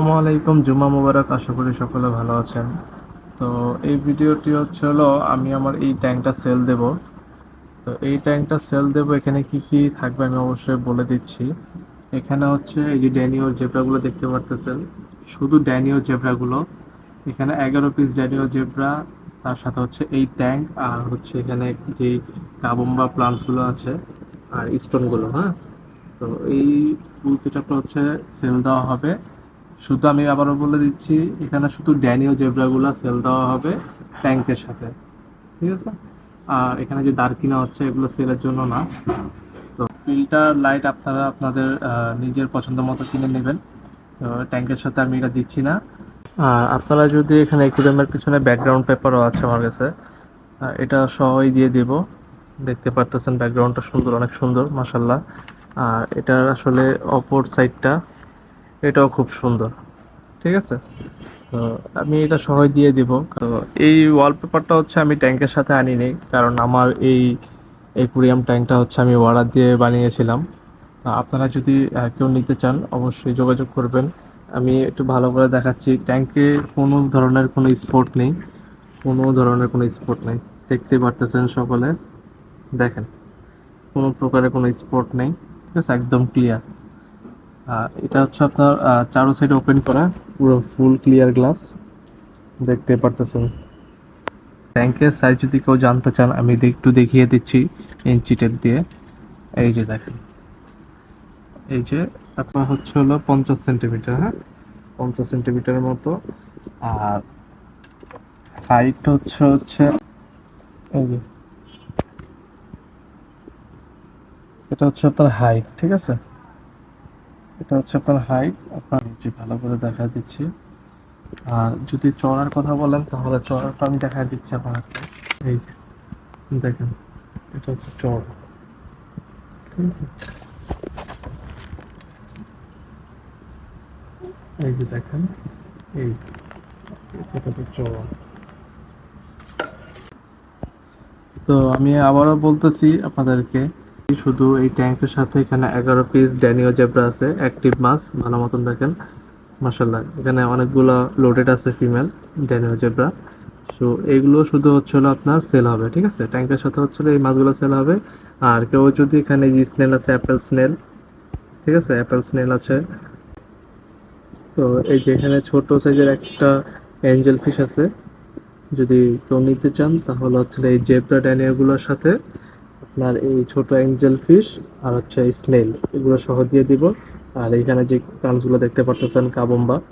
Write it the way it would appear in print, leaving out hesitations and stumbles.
আসসালামু আলাইকুম, জুমা মুবারক। আশা করি সকলে ভালো আছেন। তো এই ভিডিওটি হচ্ছে হলো আমি আমার এই ট্যাঙ্কটা সেল দেব। তো এই ট্যাঙ্কটা সেল দেব, এখানে কি কি থাকবে আমি অবশ্যই বলে দিচ্ছি। এখানে হচ্ছে এই যে ড্যানিওর জেব্রাগুলো দেখতে পারতেছেন, শুধু ড্যানিও জেব্রাগুলো। এখানে 11 পিস ড্যানিও জেব্রা, তার সাথে হচ্ছে এই ট্যাঙ্ক, আর হচ্ছে এখানে যে কাবুম্বা প্লান্টসগুলো আছে আর স্টোনগুলো। হ্যাঁ, তো এই ফুল সেটআপটা হচ্ছে সেল দেওয়া হবে। শুধু আমি আবারও বলে দিচ্ছি, এখানে শুধু ড্যানিও জেব্রাগুলা সেল দেওয়া হবে ট্যাঙ্কের সাথে, ঠিক আছে? আর এখানে যে দারকিনা হচ্ছে এগুলো সেলের জন্য না। তো ফিল্টার লাইট আপনারা আপনাদের নিজের পছন্দ মতো কিনে নেবেন। তো ট্যাঙ্কের সাথে আমি এটা দিচ্ছি না। আর আপনারা যদি এখানে অ্যাকুরিয়ামের পিছনে ব্যাকগ্রাউন্ড পেপারও আছে আমার কাছে, এটা সহই দিয়ে দেব। দেখতে পারতেছেন ব্যাকগ্রাউন্ডটা সুন্দর, অনেক সুন্দর মাশাল্লাহ। আর এটার আসলে অপর সাইডটা, এটাও খুব সুন্দর, ঠিক আছে? তো আমি এটা সহই দিয়ে দিব। তো এই ওয়ালপেপারটা হচ্ছে আমি ট্যাঙ্কের সাথে আনিনি, কারণ আমার এই অ্যাকুরিয়াম ট্যাঙ্কটা হচ্ছে আমি অর্ডার দিয়ে বানিয়েছিলাম। আপনারা যদি কেউ নিতে চান অবশ্যই যোগাযোগ করবেন। আমি একটু ভালো করে দেখাচ্ছি। ট্যাঙ্কে কোনো ধরনের কোনো স্পট নেই, কোনো ধরনের কোনো স্পট নেই। দেখতেই পারতেছেন সকলে, দেখেন, কোনো প্রকারের কোনো স্পট নেই, ঠিক আছে? একদম ক্লিয়ার। এটা হচ্ছে আপনার চারো সাইড ওপেন করা, পুরো ফুল ক্লিয়ার গ্লাস, দেখতে পারতেছেন। ট্যাঙ্কের সাইজ যদি কেউ জানতে চান আমি একটু দেখিয়ে দিচ্ছি ইঞ্চি টেপ দিয়ে। এই যে দেখেন, এই যে আপনার হচ্ছে হলো 50 সেন্টিমিটার, হ্যাঁ, 50 সেন্টিমিটারের মতো। আর হাইট হচ্ছে এই যে, এটা হচ্ছে আপনার হাইট, ঠিক আছে? এটা হচ্ছে আপনার হাইট। আপনার যে ভালো করে দেখা দিচ্ছি। আর যদি চড়ার কথা বলেন তাহলে চড়াটা আমি দেখা দিচ্ছি আপনাকে। এই যে দেখেন, এটা হচ্ছে চড়, ঠিক আছে? এই যে দেখেন, এই এটা হচ্ছে চড়। তো আমি আবারও বলতেছি আপনাদেরকে, শুধু এই ট্যাঙ্কের সাথে এখানে 11 পিস ড্যানিও জেব্রা আছে, অ্যাক্টিভ মাছ ভালো মতন দেখেন মাশাল্লাহ। এখানে অনেকগুলো লোডেড আছে ফিমেল ড্যানিও জেব্রা। সো এইগুলো শুধু হচ্ছে হলো আপনার সেল হবে, ঠিক আছে? ট্যাঙ্কের সাথে হচ্ছে হলো এই মাছগুলো সেল হবে। আর কেউ যদি এখানে যে স্নেল আছে, অ্যাপেল স্নেল, ঠিক আছে? অ্যাপেল স্নেল আছে। তো এই যে এখানে ছোট সাইজের একটা অ্যাঞ্জেল ফিশ আছে, যদি কেউ নিতে চান তাহলে হচ্ছে এই জেব্রা ড্যানিয়াগুলোর সাথে আপনার এই ছোট অ্যাঞ্জেল ফিশ আর হচ্ছে স্নেল এগুলো সহ দিয়ে দিব। আর এইখানে যে প্রাণীগুলো দেখতে পারতেছেন কাবম্বা,